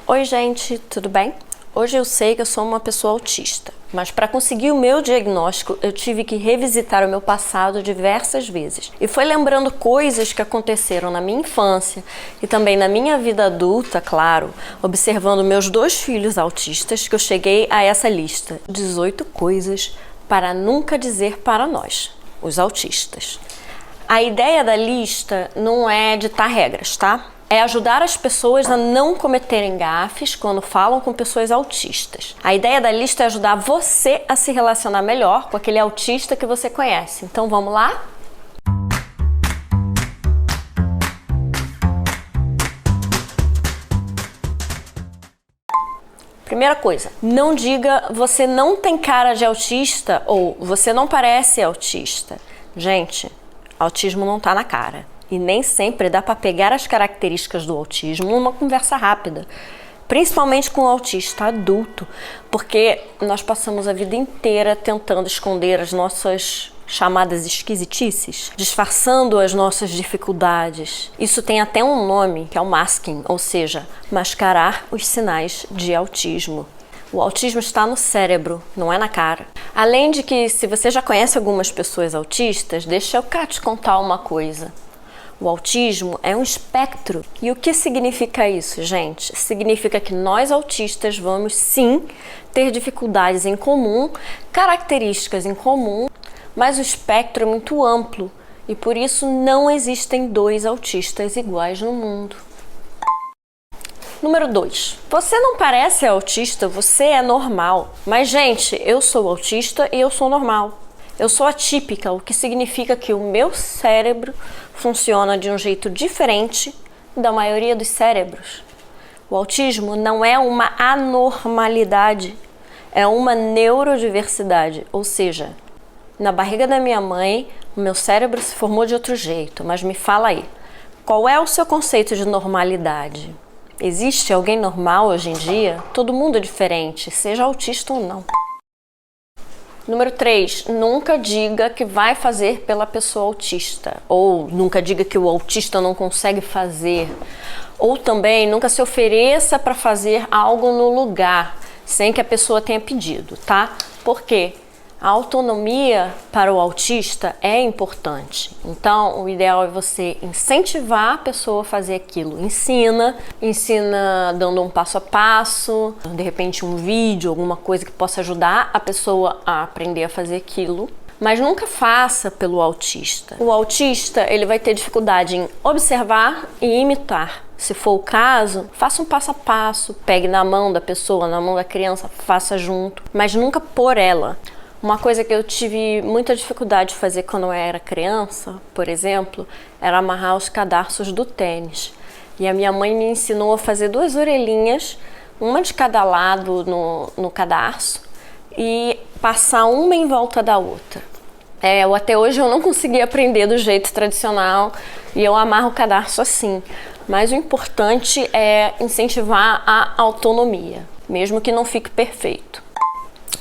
Oi gente, tudo bem? Hoje eu sei que eu sou uma pessoa autista, mas para conseguir o meu diagnóstico eu tive que revisitar o meu passado diversas vezes. E foi lembrando coisas que aconteceram na minha infância e também na minha vida adulta, claro, observando meus 2 filhos autistas, que eu cheguei a essa lista. 18 coisas para nunca dizer para nós, os autistas. A ideia da lista não é ditar regras, tá? É ajudar as pessoas a não cometerem gafes quando falam com pessoas autistas. A ideia da lista é ajudar você a se relacionar melhor com aquele autista que você conhece. Então vamos lá? Primeira coisa, não diga você não tem cara de autista ou você não parece autista. Gente, autismo não tá na cara. E nem sempre dá para pegar as características do autismo numa conversa rápida, principalmente com o autista adulto, porque nós passamos a vida inteira tentando esconder as nossas chamadas esquisitices, disfarçando as nossas dificuldades. Isso tem até um nome, que é o masking, ou seja, mascarar os sinais de autismo. O autismo está no cérebro, não é na cara. Além de que, se você já conhece algumas pessoas autistas, deixa eu cá te contar uma coisa. O autismo é um espectro. E o que significa isso, gente? Significa que nós autistas vamos sim ter dificuldades em comum, características em comum, mas o espectro é muito amplo e por isso não existem 2 autistas iguais no mundo. Número 2. Você não parece autista, você é normal. Mas, gente, eu sou autista e eu sou normal. Eu sou atípica, o que significa que o meu cérebro funciona de um jeito diferente da maioria dos cérebros. O autismo não é uma anormalidade, é uma neurodiversidade, ou seja, na barriga da minha mãe, o meu cérebro se formou de outro jeito, mas me fala aí, qual é o seu conceito de normalidade? Existe alguém normal hoje em dia? Todo mundo é diferente, seja autista ou não. Número 3, nunca diga que vai fazer pela pessoa autista. Ou nunca diga que o autista não consegue fazer. Ou também nunca se ofereça para fazer algo no lugar, sem que a pessoa tenha pedido, tá? Por quê? A autonomia para o autista é importante. Então, o ideal é você incentivar a pessoa a fazer aquilo. Ensina dando um passo a passo, de repente um vídeo, alguma coisa que possa ajudar a pessoa a aprender a fazer aquilo. Mas nunca faça pelo autista. O autista, ele vai ter dificuldade em observar e imitar. Se for o caso, faça um passo a passo, pegue na mão da pessoa, na mão da criança, faça junto, mas nunca por ela. Uma coisa que eu tive muita dificuldade de fazer quando eu era criança, por exemplo, era amarrar os cadarços do tênis. E a minha mãe me ensinou a fazer 2 orelhinhas, uma de cada lado no cadarço, e passar uma em volta da outra. Até hoje eu não consegui aprender do jeito tradicional e eu amarro o cadarço assim. Mas o importante é incentivar a autonomia, mesmo que não fique perfeito.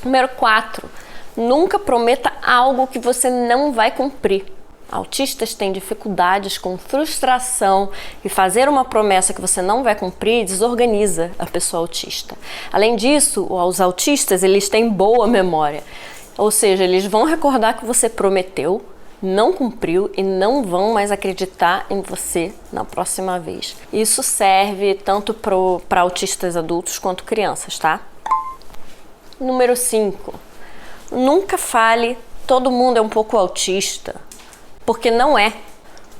Número 4. Nunca prometa algo que você não vai cumprir. Autistas têm dificuldades com frustração e fazer uma promessa que você não vai cumprir desorganiza a pessoa autista. Além disso, os autistas eles têm boa memória, ou seja, eles vão recordar que você prometeu, não cumpriu e não vão mais acreditar em você na próxima vez. Isso serve tanto para autistas adultos quanto crianças, tá? Número 5. Nunca fale, todo mundo é um pouco autista, porque não é.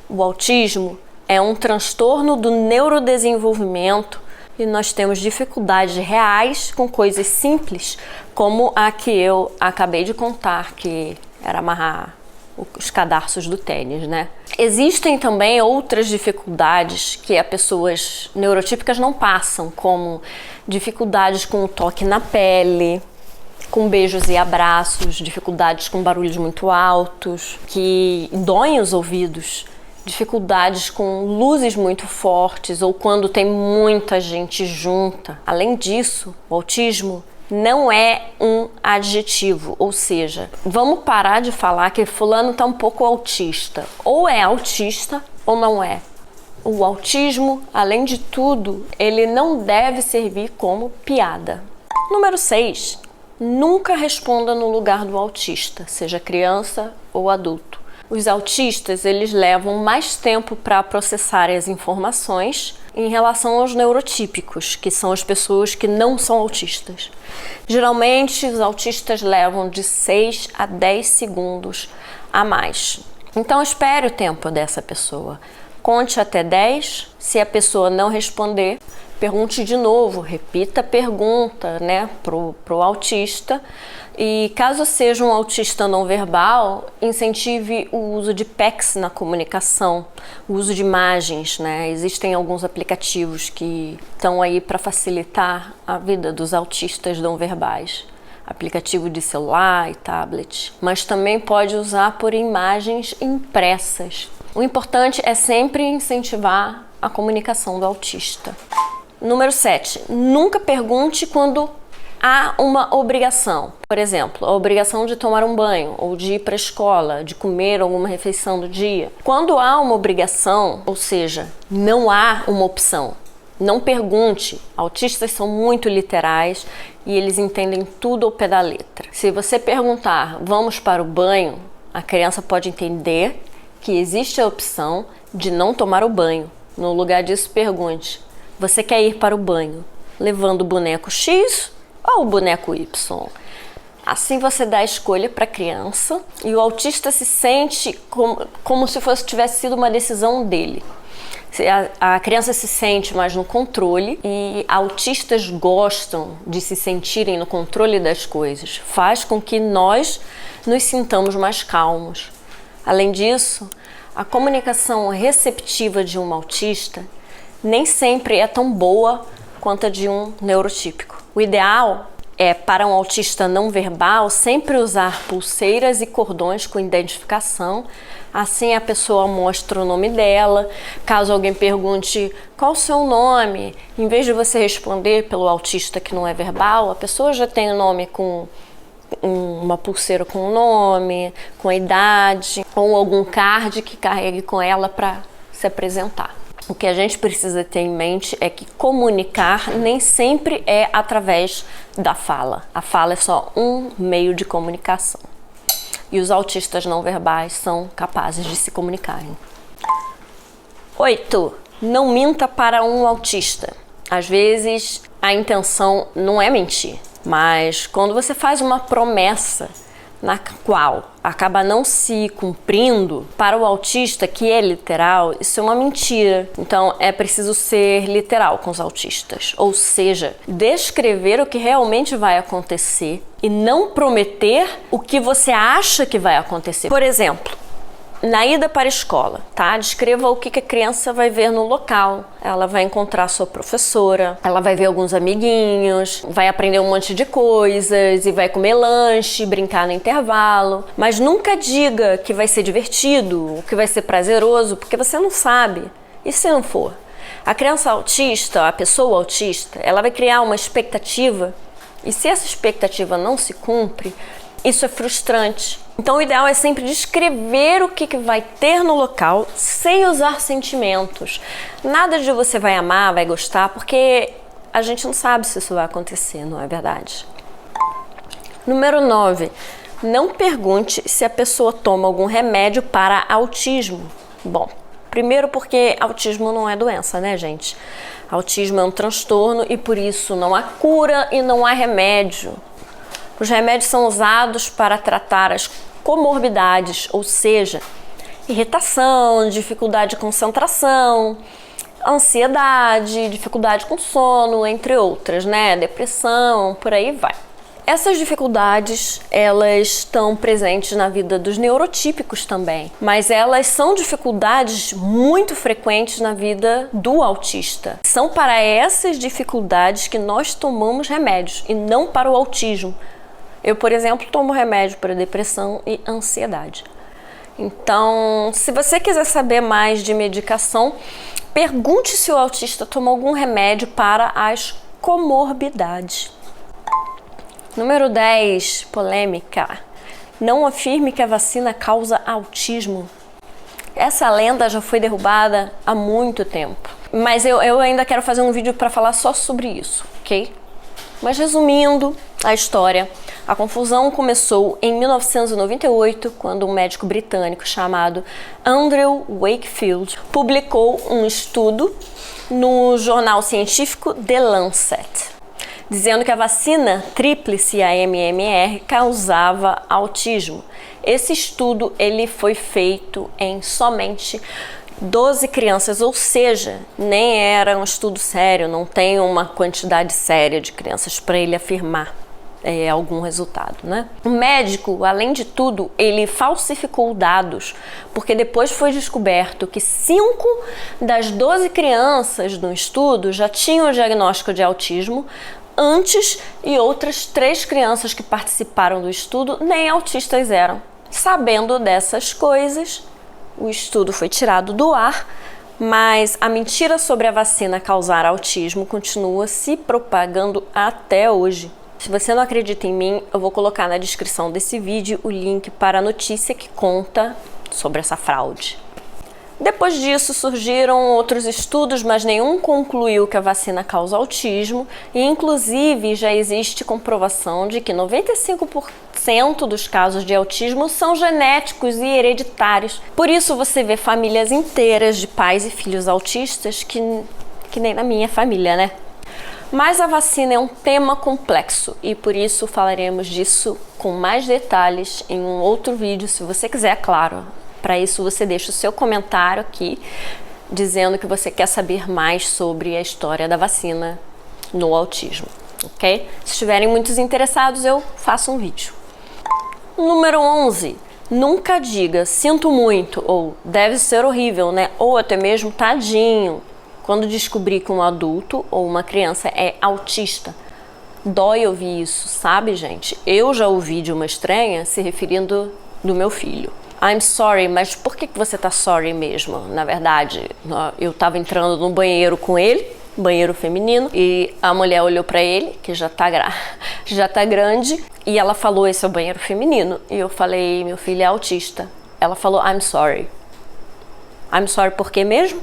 O autismo é um transtorno do neurodesenvolvimento e nós temos dificuldades reais com coisas simples, como a que eu acabei de contar, que era amarrar os cadarços do tênis, né? Existem também outras dificuldades que as pessoas neurotípicas não passam, como dificuldades com o toque na pele, com beijos e abraços, dificuldades com barulhos muito altos, que doem os ouvidos, dificuldades com luzes muito fortes ou quando tem muita gente junta. Além disso, o autismo não é um adjetivo, ou seja, vamos parar de falar que fulano tá um pouco autista. Ou é autista ou não é. O autismo, além de tudo, ele não deve servir como piada. Número 6. Nunca responda no lugar do autista, seja criança ou adulto. Os autistas, eles levam mais tempo para processar as informações em relação aos neurotípicos, que são as pessoas que não são autistas. Geralmente, os autistas levam de 6 a 10 segundos a mais. Então, espere o tempo dessa pessoa. Conte até 10. Se a pessoa não responder, pergunte de novo, repita a pergunta, né, pro autista. E caso seja um autista não verbal, incentive o uso de PECs na comunicação, o uso de imagens, né? Existem alguns aplicativos que estão aí para facilitar a vida dos autistas não verbais. Aplicativo de celular e tablet, mas também pode usar por imagens impressas. O importante é sempre incentivar a comunicação do autista. Número 7. Nunca pergunte quando há uma obrigação. Por exemplo, a obrigação de tomar um banho, ou de ir para a escola, de comer alguma refeição do dia. Quando há uma obrigação, ou seja, não há uma opção, não pergunte. Autistas são muito literais e eles entendem tudo ao pé da letra. Se você perguntar, vamos para o banho, a criança pode entender que existe a opção de não tomar o banho. No lugar disso, pergunte, você quer ir para o banho levando o boneco X ou o boneco Y? Assim você dá a escolha para a criança e o autista se sente como se tivesse sido uma decisão dele. A criança se sente mais no controle e autistas gostam de se sentirem no controle das coisas. Faz com que nós nos sintamos mais calmos. Além disso, a comunicação receptiva de um autista nem sempre é tão boa quanto a de um neurotípico. O ideal é, para um autista não verbal, sempre usar pulseiras e cordões com identificação. Assim a pessoa mostra o nome dela. Caso alguém pergunte qual o seu nome, em vez de você responder pelo autista que não é verbal, a pessoa já tem o nome com uma pulseira com o nome, com a idade, ou algum card que carregue com ela para se apresentar. O que a gente precisa ter em mente é que comunicar nem sempre é através da fala. A fala é só um meio de comunicação. E os autistas não verbais são capazes de se comunicarem. 8. Não minta para um autista. Às vezes, a intenção não é mentir, mas quando você faz uma promessa na qual acaba não se cumprindo, para o autista, que é literal, isso é uma mentira. Então é preciso ser literal com os autistas, ou seja, descrever o que realmente vai acontecer e não prometer o que você acha que vai acontecer. Por exemplo, na ida para a escola, tá? Descreva o que a criança vai ver no local. Ela vai encontrar sua professora, ela vai ver alguns amiguinhos, vai aprender um monte de coisas e vai comer lanche, brincar no intervalo. Mas nunca diga que vai ser divertido, que vai ser prazeroso, porque você não sabe. E se não for? A criança autista, a pessoa autista, ela vai criar uma expectativa e se essa expectativa não se cumpre, isso é frustrante. Então o ideal é sempre descrever o que vai ter no local sem usar sentimentos. Nada de você vai amar, vai gostar, porque a gente não sabe se isso vai acontecer, não é verdade? Número 9. Não pergunte se a pessoa toma algum remédio para autismo. Bom, primeiro porque autismo não é doença, né, gente? Autismo é um transtorno e por isso não há cura e não há remédio. Os remédios são usados para tratar as comorbidades, ou seja, irritação, dificuldade de concentração, ansiedade, dificuldade com sono, entre outras, né? Depressão, por aí vai. Essas dificuldades, elas estão presentes na vida dos neurotípicos também, mas elas são dificuldades muito frequentes na vida do autista. São para essas dificuldades que nós tomamos remédios e não para o autismo. Eu, por exemplo, tomo remédio para depressão e ansiedade. Então, se você quiser saber mais de medicação, pergunte se o autista toma algum remédio para as comorbidades. Número 10, polêmica. Não afirme que a vacina causa autismo. Essa lenda já foi derrubada há muito tempo. Mas eu ainda quero fazer um vídeo para falar só sobre isso, ok? Mas resumindo a história, a confusão começou em 1998, quando um médico britânico chamado Andrew Wakefield publicou um estudo no jornal científico The Lancet, dizendo que a vacina tríplice AMMR causava autismo. Esse estudo ele foi feito em somente 12 crianças, ou seja, nem era um estudo sério, não tem uma quantidade séria de crianças para ele afirmar algum resultado, né? O médico, além de tudo, ele falsificou dados, porque depois foi descoberto que 5 das 12 crianças do estudo já tinham o diagnóstico de autismo antes e outras 3 crianças que participaram do estudo nem autistas eram. Sabendo dessas coisas, o estudo foi tirado do ar, mas a mentira sobre a vacina causar autismo continua se propagando até hoje. Se você não acredita em mim, eu vou colocar na descrição desse vídeo o link para a notícia que conta sobre essa fraude. Depois disso surgiram outros estudos, mas nenhum concluiu que a vacina causa autismo e inclusive já existe comprovação de que 95% dos casos de autismo são genéticos e hereditários. Por isso você vê famílias inteiras de pais e filhos autistas que nem na minha família, né? Mas a vacina é um tema complexo e por isso falaremos disso com mais detalhes em um outro vídeo, se você quiser, claro. Para isso você deixa o seu comentário aqui, dizendo que você quer saber mais sobre a história da vacina no autismo, ok? Se estiverem muitos interessados, eu faço um vídeo. Número 11. Nunca diga sinto muito ou deve ser horrível, né? Ou até mesmo tadinho, quando descobrir que um adulto ou uma criança é autista. Dói ouvir isso, sabe, gente? Eu já ouvi de uma estranha se referindo do meu filho. I'm sorry, mas por que você tá sorry mesmo? Na verdade, eu tava entrando no banheiro com ele, banheiro feminino, e a mulher olhou pra ele, que já tá grande, e ela falou, esse é o banheiro feminino. E eu falei, meu filho é autista. Ela falou, I'm sorry. I'm sorry por quê mesmo?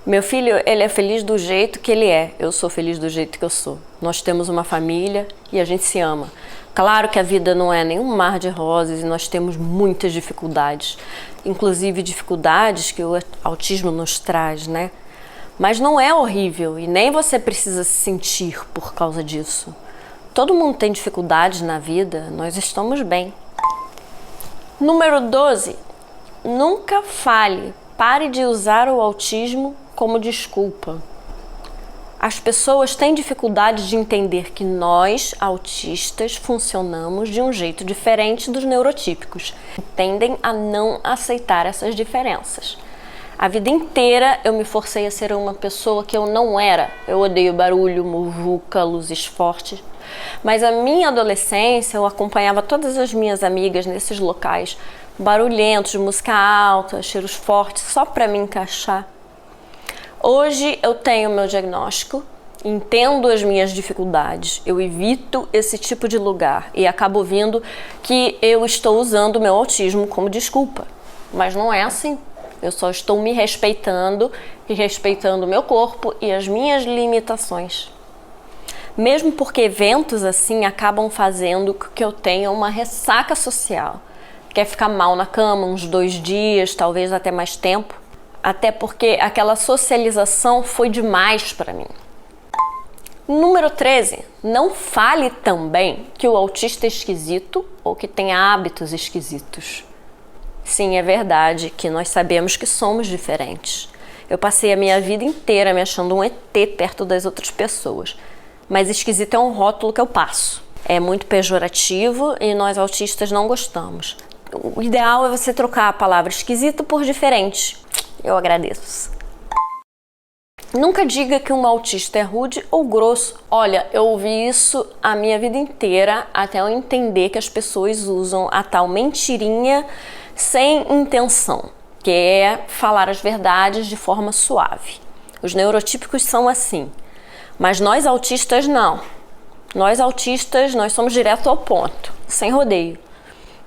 Meu filho, ele é feliz do jeito que ele é. Eu sou feliz do jeito que eu sou. Nós temos uma família e a gente se ama. Claro que a vida não é nenhum mar de rosas e nós temos muitas dificuldades, inclusive dificuldades que o autismo nos traz, né? Mas não é horrível e nem você precisa se sentir por causa disso. Todo mundo tem dificuldades na vida, nós estamos bem. Número 12. Nunca fale, pare de usar o autismo como desculpa. As pessoas têm dificuldade de entender que nós, autistas, funcionamos de um jeito diferente dos neurotípicos. Tendem a não aceitar essas diferenças. A vida inteira eu me forcei a ser uma pessoa que eu não era. Eu odeio barulho, muvuca, luzes fortes. Mas a minha adolescência eu acompanhava todas as minhas amigas nesses locais barulhentos, música alta, cheiros fortes, só para me encaixar. Hoje eu tenho meu diagnóstico, entendo as minhas dificuldades, eu evito esse tipo de lugar e acabo vendo que eu estou usando o meu autismo como desculpa. Mas não é assim. Eu só estou me respeitando e respeitando o meu corpo e as minhas limitações. Mesmo porque eventos assim acabam fazendo com que eu tenha uma ressaca social. Quer ficar mal na cama uns 2 dias, talvez até mais tempo. Até porque aquela socialização foi demais para mim. Número 13. Não fale também que o autista é esquisito ou que tem hábitos esquisitos. Sim, é verdade que nós sabemos que somos diferentes. Eu passei a minha vida inteira me achando um ET perto das outras pessoas. Mas esquisito é um rótulo que eu passo. É muito pejorativo e nós autistas não gostamos. O ideal é você trocar a palavra esquisito por diferente. Eu agradeço. Nunca diga que um autista é rude ou grosso. Olha, eu ouvi isso a minha vida inteira até eu entender que as pessoas usam a tal mentirinha sem intenção, que é falar as verdades de forma suave. Os neurotípicos são assim, mas nós autistas não. Nós autistas, nós somos direto ao ponto, sem rodeio.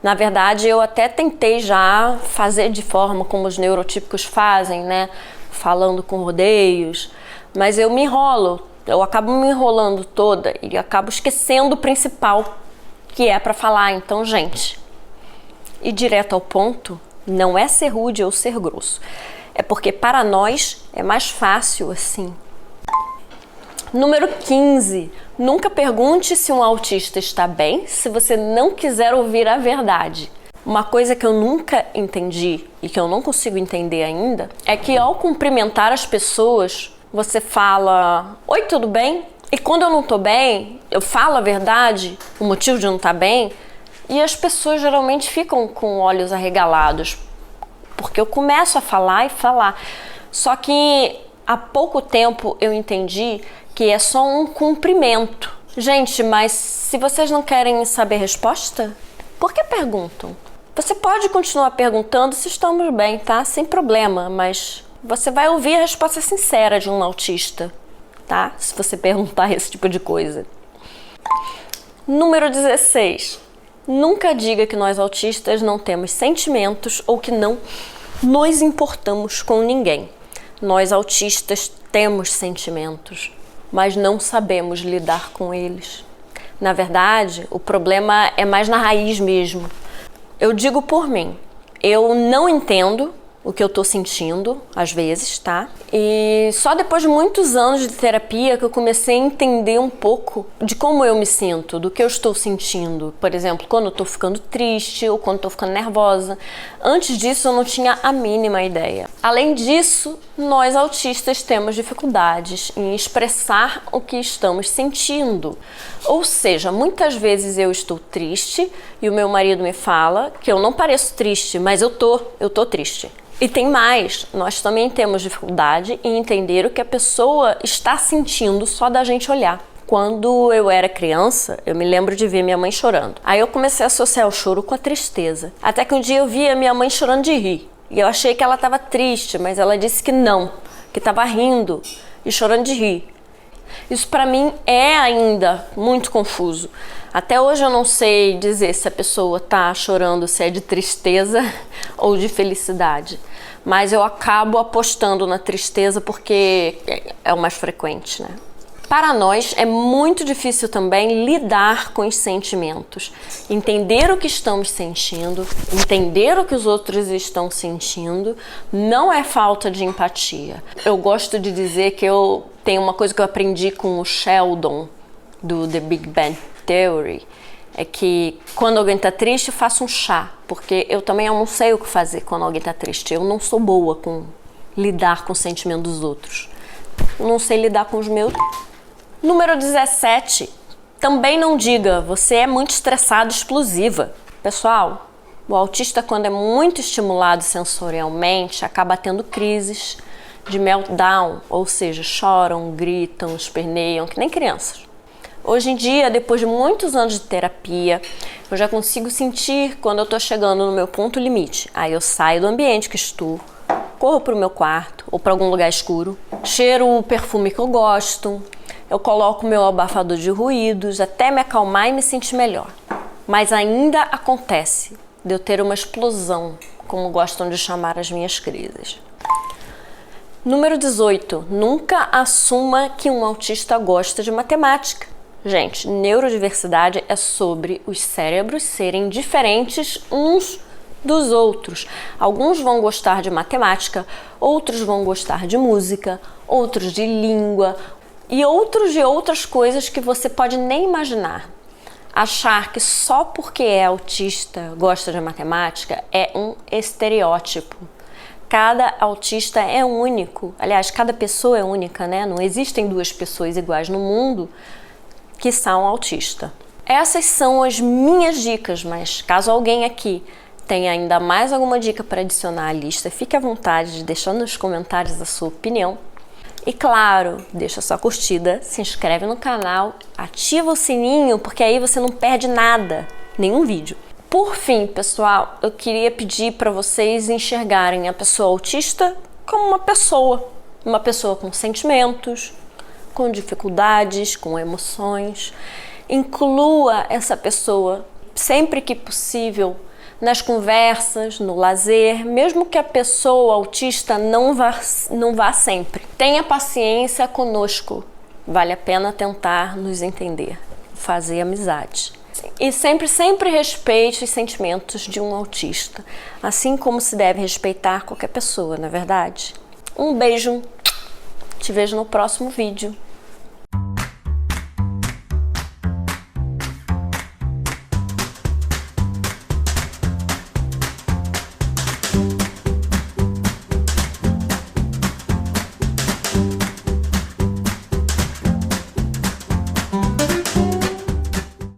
Na verdade, eu até tentei já fazer de forma como os neurotípicos fazem, né? Falando com rodeios, mas eu me enrolo, eu acabo me enrolando toda e acabo esquecendo o principal, que é para falar. Então, gente, ir direto ao ponto não é ser rude ou ser grosso, é porque para nós é mais fácil assim. Número 15. Nunca pergunte se um autista está bem se você não quiser ouvir a verdade. Uma coisa que eu nunca entendi e que eu não consigo entender ainda é que ao cumprimentar as pessoas, você fala: "Oi, tudo bem?" E quando eu não tô bem, eu falo a verdade, o motivo de não estar bem, e as pessoas geralmente ficam com olhos arregalados, porque eu começo a falar e falar. Só que há pouco tempo eu entendi que é só um cumprimento. Gente, mas se vocês não querem saber a resposta, por que perguntam? Você pode continuar perguntando se estamos bem, tá? Sem problema, mas você vai ouvir a resposta sincera de um autista, tá? Se você perguntar esse tipo de coisa. Número 16. Nunca diga que nós autistas não temos sentimentos ou que não nos importamos com ninguém. Nós autistas temos sentimentos, mas não sabemos lidar com eles. Na verdade, o problema é mais na raiz mesmo. Eu digo por mim, eu não entendo o que eu tô sentindo, às vezes, tá? E só depois de muitos anos de terapia que eu comecei a entender um pouco de como eu me sinto, do que eu estou sentindo. Por exemplo, quando eu tô ficando triste ou quando eu tô ficando nervosa. Antes disso, eu não tinha a mínima ideia. Além disso, nós autistas temos dificuldades em expressar o que estamos sentindo. Ou seja, muitas vezes eu estou triste e o meu marido me fala que eu não pareço triste, mas eu tô triste. E tem mais, nós também temos dificuldade em entender o que a pessoa está sentindo só da gente olhar. Quando eu era criança, eu me lembro de ver minha mãe chorando. Aí eu comecei a associar o choro com a tristeza. Até que um dia eu vi a minha mãe chorando de rir. E eu achei que ela estava triste, mas ela disse que não, que estava rindo e chorando de rir. Isso para mim é ainda muito confuso. Até hoje eu não sei dizer se a pessoa tá chorando, se é de tristeza ou de felicidade. Mas eu acabo apostando na tristeza porque é o mais frequente, né? Para nós é muito difícil também lidar com os sentimentos. Entender o que estamos sentindo, entender o que os outros estão sentindo, não é falta de empatia. Eu gosto de dizer que eu tenho uma coisa que eu aprendi com o Sheldon, do The Big Bang Theory, é que quando alguém tá triste, faça um chá, porque eu também não sei o que fazer quando alguém tá triste. Eu não sou boa com lidar com o sentimento dos outros. Eu não sei lidar com os meus. Número 17. Também não diga, você é muito estressada, explosiva. Pessoal, o autista, quando é muito estimulado sensorialmente, acaba tendo crises de meltdown, ou seja, choram, gritam, esperneiam, que nem crianças. Hoje em dia, depois de muitos anos de terapia, eu já consigo sentir quando eu estou chegando no meu ponto limite. Aí eu saio do ambiente que estou, corro para o meu quarto ou para algum lugar escuro, cheiro o perfume que eu gosto, eu coloco meu abafador de ruídos até me acalmar e me sentir melhor. Mas ainda acontece de eu ter uma explosão, como gostam de chamar as minhas crises. Número 18. Nunca assuma que um autista gosta de matemática. Gente, neurodiversidade é sobre os cérebros serem diferentes uns dos outros. Alguns vão gostar de matemática, outros vão gostar de música, outros de língua e outros de outras coisas que você pode nem imaginar. Achar que só porque é autista gosta de matemática é um estereótipo. Cada autista é único. Aliás, cada pessoa é única, né? Não existem duas pessoas iguais no mundo que são autista. Essas são as minhas dicas, mas caso alguém aqui tenha ainda mais alguma dica para adicionar à lista, fique à vontade de deixar nos comentários a sua opinião. E claro, deixa sua curtida, se inscreve no canal, ativa o sininho, porque aí você não perde nada, nenhum vídeo. Por fim, pessoal, eu queria pedir para vocês enxergarem a pessoa autista como uma pessoa com sentimentos, com dificuldades, com emoções. Inclua essa pessoa sempre que possível nas conversas, no lazer, mesmo que a pessoa autista não vá sempre. Tenha paciência conosco, vale a pena tentar nos entender, fazer amizade. E sempre respeite os sentimentos de um autista, assim como se deve respeitar qualquer pessoa, não é verdade? Um beijo, te vejo no próximo vídeo.